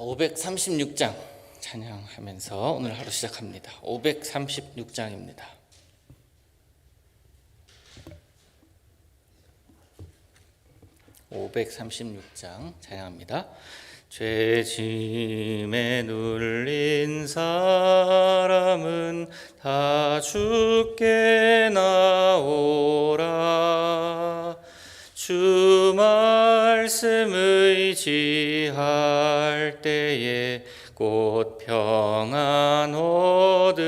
536장 찬양하면서 오늘 하루 시작합니다. 536장입니다. 찬양합니다. 죄짐에 눌린 사람은 다 주께 나오라. 주 말씀 의지할 때에 곧 평안 얻으리.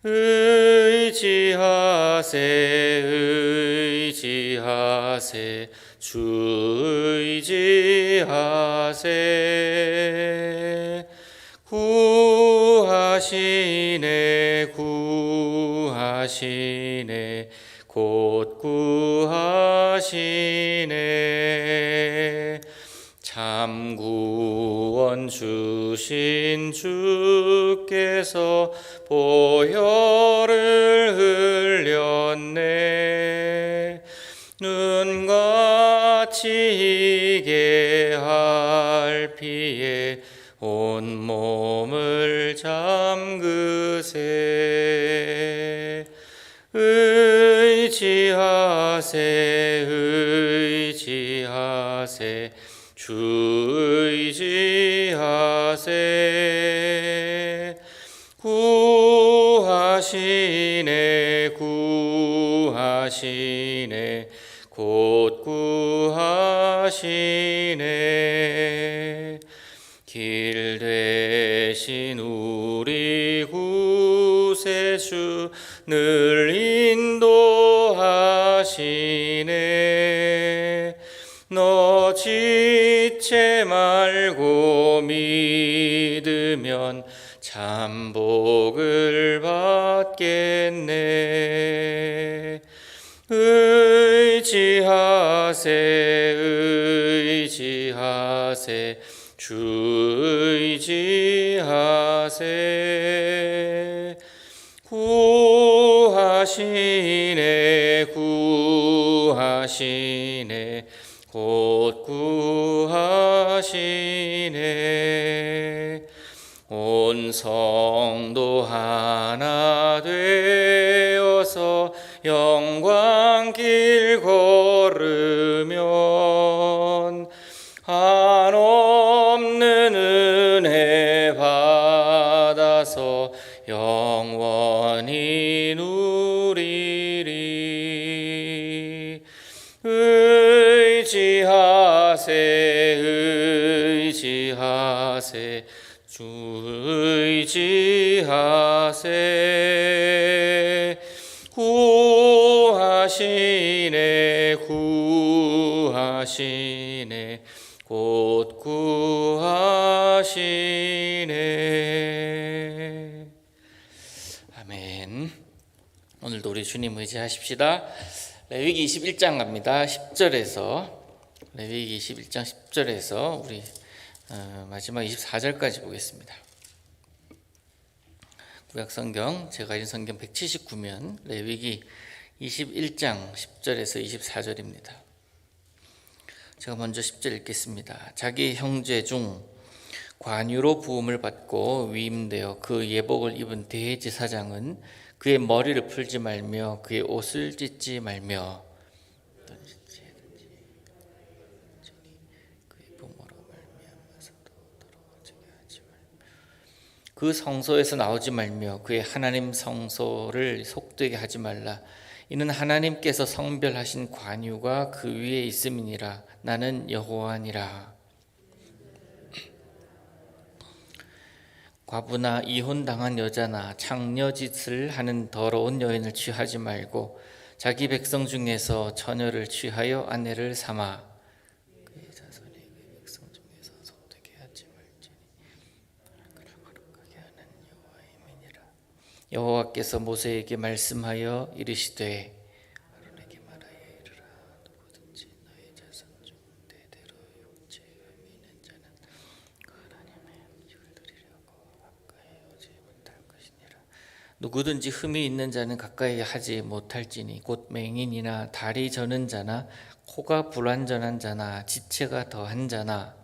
의지하세 주 의지하세. 구하시네 곧 구하시네. 참 구원 주신 주께서 보혈을 흘렸네. 눈같이 희게 할 피에 온 몸을 잠그세. 의지하세 주 의지하세. 구하시네 곧 구하시네. 길 되신 우리 구세주 늘 인도하시네. 너 지체 말고 믿으면 참 복을 받겠네. 의지하세 주 의지하세. 구하시네 곧 구하시네. 온 성도 하나 되어서 영광길 걸으면 한없는 은혜 받아서 영원히 누리리. 의지하세 주 의지하세. 구하시네 곧 구하시네. 아멘. 오늘도 우리 주님 의지하십시다. 레위기 21장 갑니다. 10절에서 레위기 21장 10절에서 우리 마지막 24절까지 보겠습니다. 구약성경 제가 가진 성경 179면 레위기 21장 10절에서 24절입니다. 제가 먼저 10절 읽겠습니다. 자기 형제 중 관유로 부음을 받고 위임되어 그 예복을 입은 대제사장은 그의 머리를 풀지 말며 그의 옷을 찢지 말며 그 성소에서 나오지 말며 그의 하나님 성소를 속되게 하지 말라. 이는 하나님께서 성별하신 관유가 그 위에 있음이니라. 나는 여호와니라. 과부나 이혼당한 여자나 창녀짓을 하는 더러운 여인을 취하지 말고 자기 백성 중에서 처녀를 취하여 아내를 삼아 그의 자손이 그의 백성 중에서 속되게 하지 말지니 그를 거룩하게 하는 여호와임이니라. 여호와께서 모세에게 말씀하여 이르시되 아론에게 말하여 이르라. 누구든지 너의 자손 중 대대로 육체에 흠이 있는 자는 그 하나님의 음식을 드리려고 가까이 오지 못할 것이니라. 누구든지 흠이 있는 자는 가까이 하지 못할지니 곧 맹인이나 다리 저는 자나 호가 불완전한 자나 지체가 더한 자나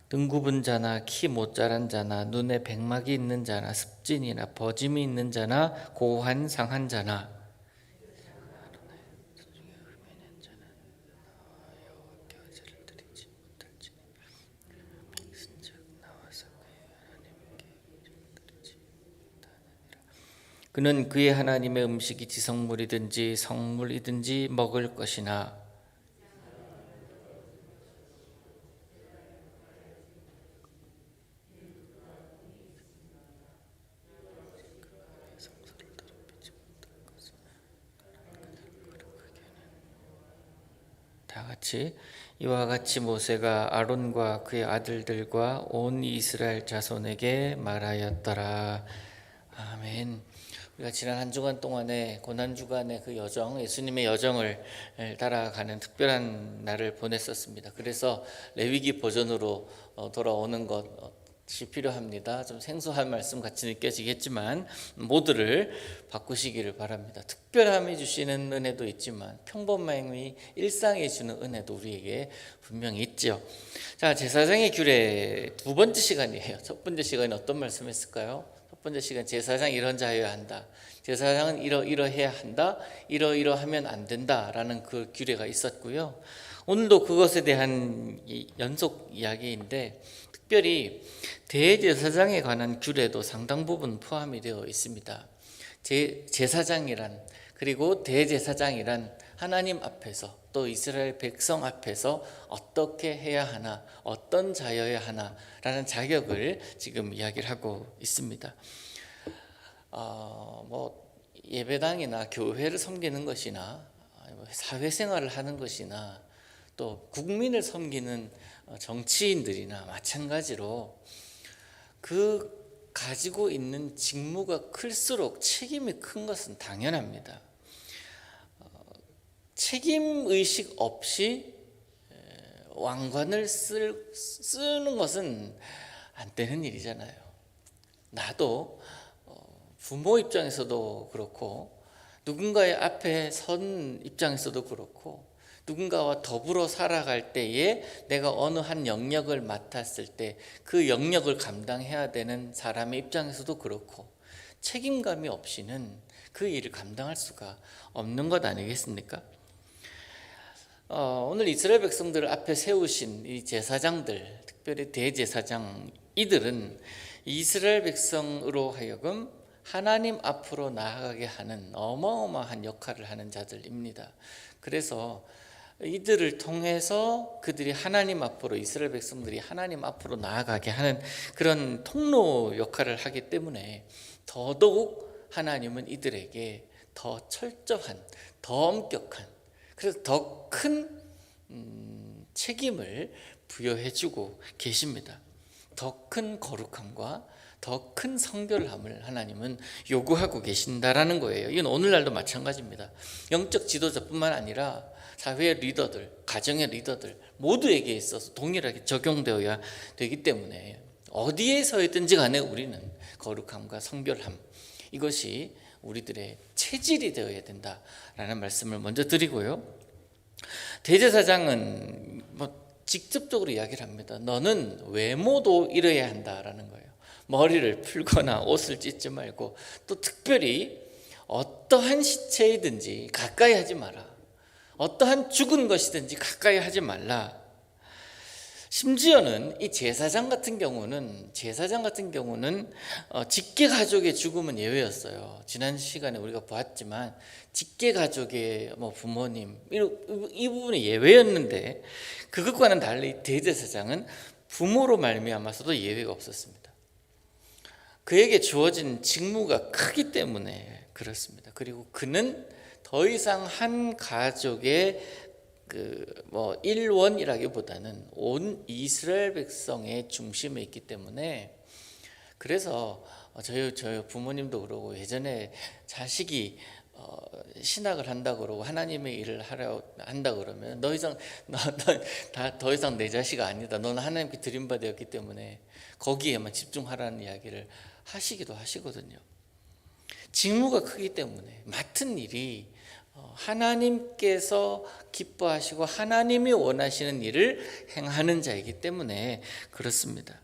등 굽은 자나 키 못 자란 자나 눈에 백막이 있는 자나 습진이나 버짐이 있는 자나 고환 상한 자나 그는 그의 하나님의 음식이 지성물이든지 성물이든지 먹을 것이나 다 같이 이와 같이 모세가 아론과 그의 아들들과 온 이스라엘 자손에게 말하였더라. 아멘. 우리가 지난 한 주간 동안에 고난 주간의 그 여정, 예수님의 여정을 따라가는 특별한 날을 보냈었습니다. 그래서 레위기 버전으로 돌아오는 것이 필요합니다. 좀 생소한 말씀 같이 느껴지겠지만 모두를 바꾸시기를 바랍니다. 특별함이 주시는 은혜도 있지만 평범함이 일상이 주는 은혜도 우리에게 분명히 있죠. 자, 제사장의 규례 두 번째 시간이에요. 첫 번째 시간에 어떤 말씀했을까요? 첫 번째 시간 제사장 이런 자여야 한다. 제사장은 이러해야 한다. 이러하면 안 된다라는 그 규례가 있었고요. 오늘도 그것에 대한 연속 이야기인데 특별히 대제사장에 관한 규례도 상당 부분 포함이 되어 있습니다. 제사장이란 그리고 대제사장이란 하나님 앞에서 또 이스라엘 백성 앞에서 어떻게 해야 하나, 어떤 자여야 하나라는 자격을 지금 이야기를 하고 있습니다. 예배당이나 교회를 섬기는 것이나 사회생활을 하는 것이나 또 국민을 섬기는 정치인들이나 마찬가지로 그 가지고 있는 직무가 클수록 책임이 큰 것은 당연합니다. 책임의식 없이 왕관을 쓰는 것은 안 되는 일이잖아요. 나도 부모 입장에서도 그렇고 누군가의 앞에 선 입장에서도 그렇고 누군가와 더불어 살아갈 때에 내가 어느 한 영역을 맡았을 때 그 영역을 감당해야 되는 사람의 입장에서도 그렇고 책임감이 없이는 그 일을 감당할 수가 없는 것 아니겠습니까? 오늘 이스라엘 백성들을 앞에 세우신 이 제사장들, 특별히 대제사장 이들은 이스라엘 백성으로 하여금 하나님 앞으로 나아가게 하는 어마어마한 역할을 하는 자들입니다. 그래서 이들을 통해서 그들이 하나님 앞으로 이스라엘 백성들이 하나님 앞으로 나아가게 하는 그런 통로 역할을 하기 때문에 더더욱 하나님은 이들에게 더 철저한, 더 엄격한, 그래서 더 큰 책임을 부여해주고 계십니다. 더 큰 거룩함과 더 큰 성결함을 하나님은 요구하고 계신다라는 거예요. 이건 오늘날도 마찬가지입니다. 영적 지도자뿐만 아니라 사회의 리더들, 가정의 리더들 모두에게 있어서 동일하게 적용되어야 되기 때문에 어디에 서 있든지 간에 우리는 거룩함과 성결함, 이것이 우리들의 체질이 되어야 된다라는 말씀을 먼저 드리고요. 대제사장은 직접적으로 이야기를 합니다. 너는 외모도 이래야 한다라는 거예요. 머리를 풀거나 옷을 찢지 말고 또 특별히 어떠한 시체이든지 가까이 하지 마라. 어떠한 죽은 것이든지 가까이 하지 말라. 심지어는 이 제사장 같은 경우는 직계 가족의 죽음은 예외였어요. 지난 시간에 우리가 보았지만 직계 가족의 부모님 이 부분이 예외였는데 그것과는 달리 대제사장은 부모로 말미암아서도 예외가 없었습니다. 그에게 주어진 직무가 크기 때문에 그렇습니다. 그리고 그는 더 이상 한 가족의 일원이라기보다는 온 이스라엘 백성의 중심에 있기 때문에 그래서 저희 부모님도 그러고 예전에 자식이 신학을 한다 그러고 하나님의 일을 하려 한다 그러면 더 이상 내 자식 아니다. 너는 하나님께 드린 바 되었기 때문에 거기에만 집중하라는 이야기를 하시기도 하시거든요. 직무가 크기 때문에 맡은 일이 하나님께서 기뻐하시고 하나님이 원하시는 일을 행하는 자이기 때문에 그렇습니다.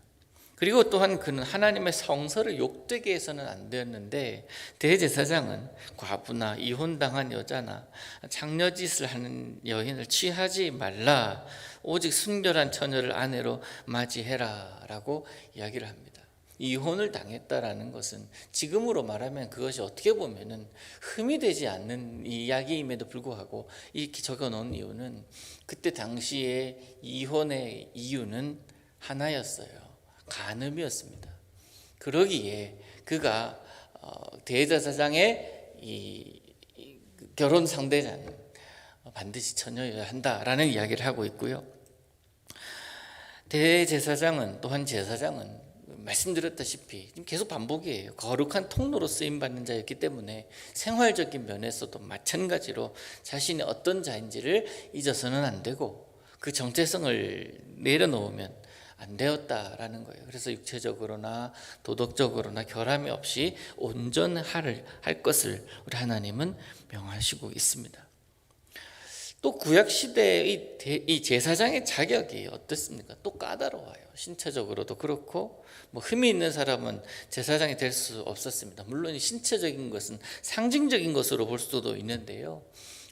그리고 또한 그는 하나님의 성서를 욕되게 해서는 안 되었는데, 대제사장은 과부나 이혼당한 여자나 장녀짓을 하는 여인을 취하지 말라, 오직 순결한 처녀를 아내로 맞이해라 라고 이야기를 합니다. 이혼을 당했다라는 것은 지금으로 말하면 그것이 어떻게 보면은 흠이 되지 않는 이야기임에도 불구하고 이렇게 적어놓은 이유는, 그때 당시에 이혼의 이유는 하나였어요. 간음이었습니다. 그러기에 그가 대제사장의 이 결혼 상대자는 반드시 처녀여야 한다라는 이야기를 하고 있고요. 대제사장은, 또한 제사장은 말씀드렸다시피 계속 반복이에요. 거룩한 통로로 쓰임받는 자였기 때문에 생활적인 면에서도 마찬가지로 자신이 어떤 자인지를 잊어서는 안 되고 그 정체성을 내려놓으면 안 되었다라는 거예요. 그래서 육체적으로나 도덕적으로나 결함이 없이 온전할 것을 우리 하나님은 명하시고 있습니다. 또 구약시대의 이 제사장의 자격이 어떻습니까? 또 까다로워요. 신체적으로도 그렇고 흠이 있는 사람은 제사장이 될 수 없었습니다. 물론 신체적인 것은 상징적인 것으로 볼 수도 있는데요,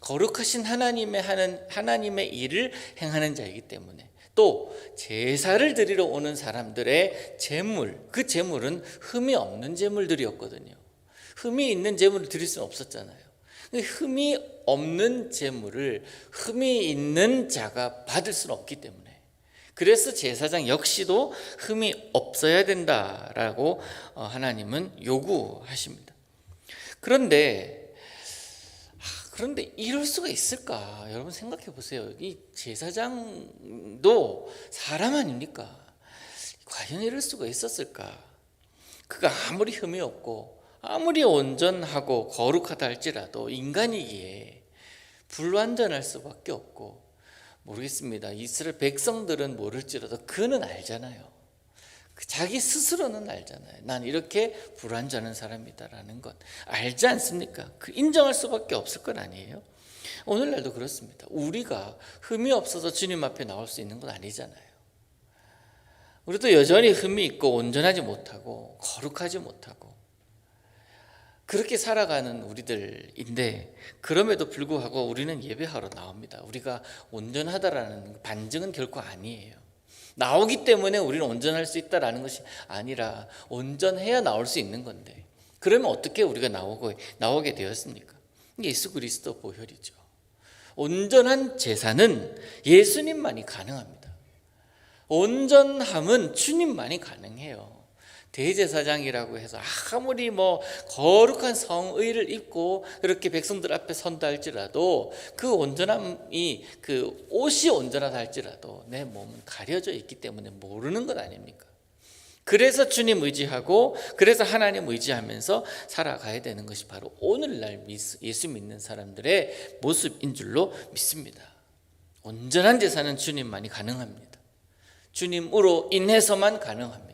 거룩하신 하나님의 일을 행하는 자이기 때문에, 또 제사를 드리러 오는 사람들의 제물, 그 제물은 흠이 없는 제물들이었거든요. 흠이 있는 제물을 드릴 수는 없었잖아요. 흠이 없는 제물을 흠이 있는 자가 받을 수는 없기 때문에, 그래서 제사장 역시도 흠이 없어야 된다라고 하나님은 요구하십니다. 그런데 이럴 수가 있을까? 여러분 생각해 보세요. 이 제사장도 사람 아닙니까? 과연 이럴 수가 있었을까? 그가 아무리 흠이 없고 아무리 온전하고 거룩하다 할지라도 인간이기에 불완전할 수밖에 없고, 모르겠습니다. 이스라엘 백성들은 모를지라도 그는 알잖아요. 자기 스스로는 알잖아요. 난 이렇게 불완전한 사람이다라는 것 알지 않습니까? 그 인정할 수밖에 없을 건 아니에요. 오늘날도 그렇습니다. 우리가 흠이 없어서 주님 앞에 나올 수 있는 건 아니잖아요. 우리도 여전히 흠이 있고 온전하지 못하고 거룩하지 못하고 그렇게 살아가는 우리들인데, 그럼에도 불구하고 우리는 예배하러 나옵니다. 우리가 온전하다라는 반증은 결코 아니에요. 나오기 때문에 우리는 온전할 수 있다라는 것이 아니라 온전해야 나올 수 있는 건데, 그러면 어떻게 우리가 나오게 되었습니까? 예수 그리스도 보혈이죠. 온전한 제사는 예수님만이 가능합니다. 온전함은 주님만이 가능해요. 대제사장이라고 해서 아무리 거룩한 성의를 입고 그렇게 백성들 앞에 선다 할지라도, 그 온전함이, 그 옷이 온전하다 할지라도 내 몸은 가려져 있기 때문에 모르는 것 아닙니까? 그래서 주님 의지하고, 그래서 하나님 의지하면서 살아가야 되는 것이 바로 오늘날 예수 믿는 사람들의 모습인 줄로 믿습니다. 온전한 제사는 주님만이 가능합니다. 주님으로 인해서만 가능합니다.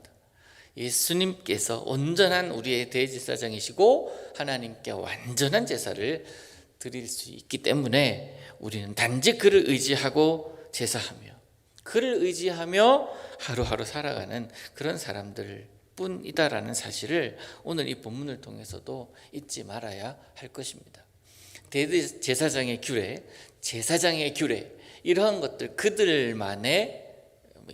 예수님께서 온전한 우리의 대제사장이시고 하나님께 완전한 제사를 드릴 수 있기 때문에 우리는 단지 그를 의지하고 제사하며 그를 의지하며 하루하루 살아가는 그런 사람들 뿐이다라는 사실을 오늘 이 본문을 통해서도 잊지 말아야 할 것입니다. 대제사장의 규례, 제사장의 규례, 이러한 것들 그들만의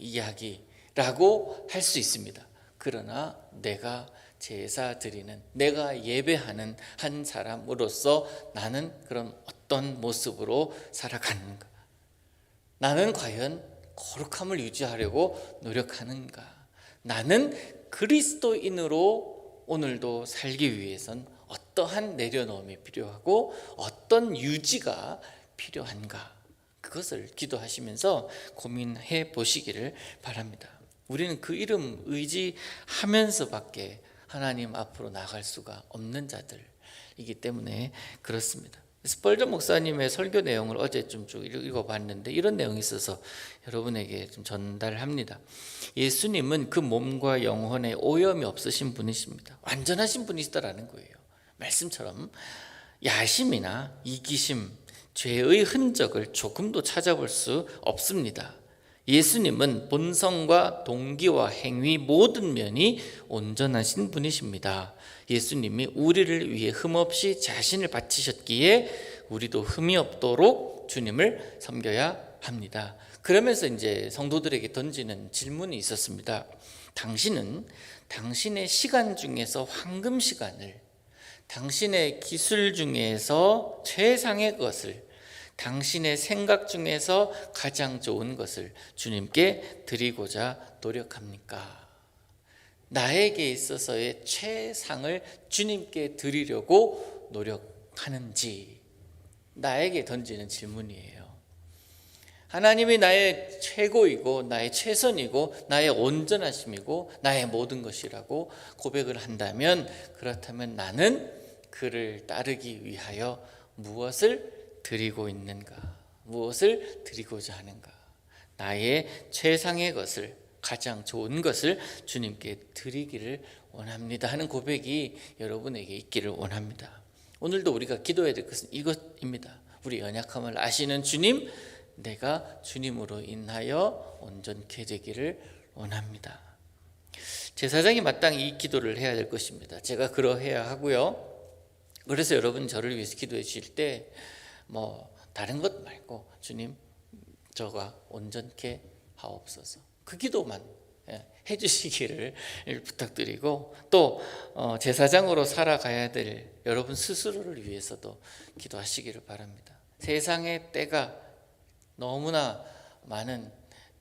이야기라고 할 수 있습니다. 그러나 내가 제사 드리는, 내가 예배하는 한 사람으로서 나는 그런 어떤 모습으로 살아가는가? 나는 과연 거룩함을 유지하려고 노력하는가? 나는 그리스도인으로 오늘도 살기 위해선 어떠한 내려놓음이 필요하고 어떤 유지가 필요한가? 그것을 기도하시면서 고민해 보시기를 바랍니다. 우리는 그 이름 의지하면서밖에 하나님 앞으로 나갈 수가 없는 자들이기 때문에 그렇습니다. 스펄전 목사님의 설교 내용을 어제 좀 쭉 읽어봤는데 이런 내용이 있어서 여러분에게 좀 전달합니다. 예수님은 그 몸과 영혼에 오염이 없으신 분이십니다. 완전하신 분이시다라는 거예요. 말씀처럼 야심이나 이기심, 죄의 흔적을 조금도 찾아볼 수 없습니다. 예수님은 본성과 동기와 행위 모든 면이 온전하신 분이십니다. 예수님이 우리를 위해 흠없이 자신을 바치셨기에 우리도 흠이 없도록 주님을 섬겨야 합니다. 그러면서 이제 성도들에게 던지는 질문이 있었습니다. 당신은 당신의 시간 중에서 황금 시간을, 당신의 기술 중에서 최상의 것을, 당신의 생각 중에서 가장 좋은 것을 주님께 드리고자 노력합니까? 나에게 있어서의 최상을 주님께 드리려고 노력하는지, 나에게 던지는 질문이에요. 하나님이 나의 최고이고 나의 최선이고 나의 온전하심이고 나의 모든 것이라고 고백을 한다면, 그렇다면 나는 그를 따르기 위하여 무엇을 드리고 있는가? 무엇을 드리고자 하는가? 나의 최상의 것을, 가장 좋은 것을 주님께 드리기를 원합니다 하는 고백이 여러분에게 있기를 원합니다. 오늘도 우리가 기도해야 될 것은 이것입니다. 우리 연약함을 아시는 주님, 내가 주님으로 인하여 온전케 되기를 원합니다. 제사장이 마땅히 이 기도를 해야 될 것입니다. 제가 그러해야 하고요. 그래서 여러분 저를 위해서 기도해 주실 때 다른 것 말고 주님, 저가 온전케 하옵소서, 그 기도만 해주시기를 부탁드리고, 또 제사장으로 살아가야 될 여러분 스스로를 위해서도 기도하시기를 바랍니다. 세상의 때가 너무나 많은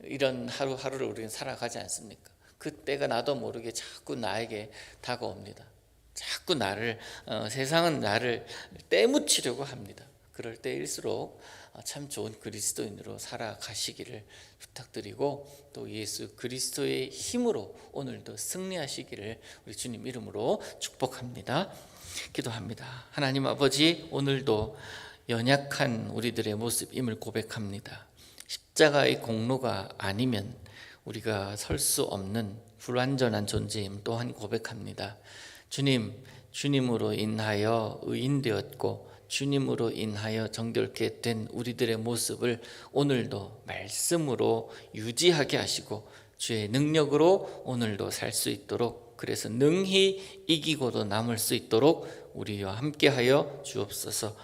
이런 하루하루를 우리는 살아가지 않습니까? 그 때가 나도 모르게 자꾸 나에게 다가옵니다. 자꾸 세상은 나를 때묻히려고 합니다. 그럴 때일수록 참 좋은 그리스도인으로 살아가시기를 부탁드리고, 또 예수 그리스도의 힘으로 오늘도 승리하시기를 우리 주님 이름으로 축복합니다. 기도합니다. 하나님 아버지, 오늘도 연약한 우리들의 모습임을 고백합니다. 십자가의 공로가 아니면 우리가 설 수 없는 불완전한 존재임 또한 고백합니다. 주님, 주님으로 인하여 의인되었고 주님으로 인하여 정결케 된 우리들의 모습을 오늘도 말씀으로 유지하게 하시고 주의 능력으로 오늘도 살 수 있도록, 그래서 능히 이기고도 남을 수 있도록 우리와 함께하여 주옵소서.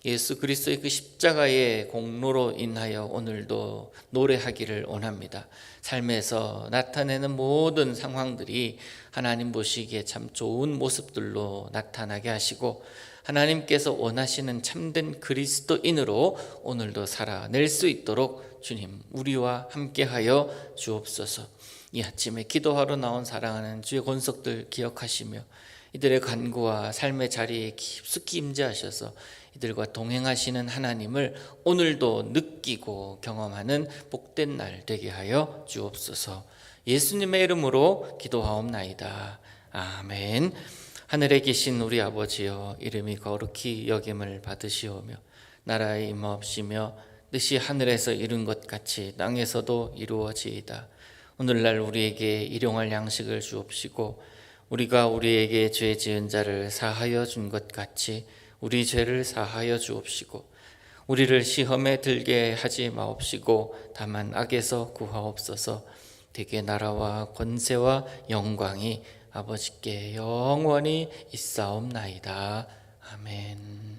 예수 그리스도의 그 십자가의 공로로 인하여 오늘도 노래하기를 원합니다. 삶에서 나타내는 모든 상황들이 하나님 보시기에 참 좋은 모습들로 나타나게 하시고, 하나님께서 원하시는 참된 그리스도인으로 오늘도 살아낼 수 있도록 주님, 우리와 함께하여 주옵소서. 이 아침에 기도하러 나온 사랑하는 주의 권속들 기억하시며 이들의 간구와 삶의 자리에 깊숙이 임재하셔서 이들과 동행하시는 하나님을 오늘도 느끼고 경험하는 복된 날 되게 하여 주옵소서. 예수님의 이름으로 기도하옵나이다. 아멘. 하늘에 계신 우리 아버지여, 이름이 거룩히 여김을 받으시오며 나라의 임하옵시며 뜻이 하늘에서 이룬 것 같이 땅에서도 이루어지이다. 오늘날 우리에게 일용할 양식을 주옵시고 우리가 우리에게 죄 지은 자를 사하여 준 것 같이 우리 죄를 사하여 주옵시고 우리를 시험에 들게 하지 마옵시고 다만 악에서 구하옵소서. 대개 나라와 권세와 영광이 아버지께 영원히 있사옵나이다. 아멘.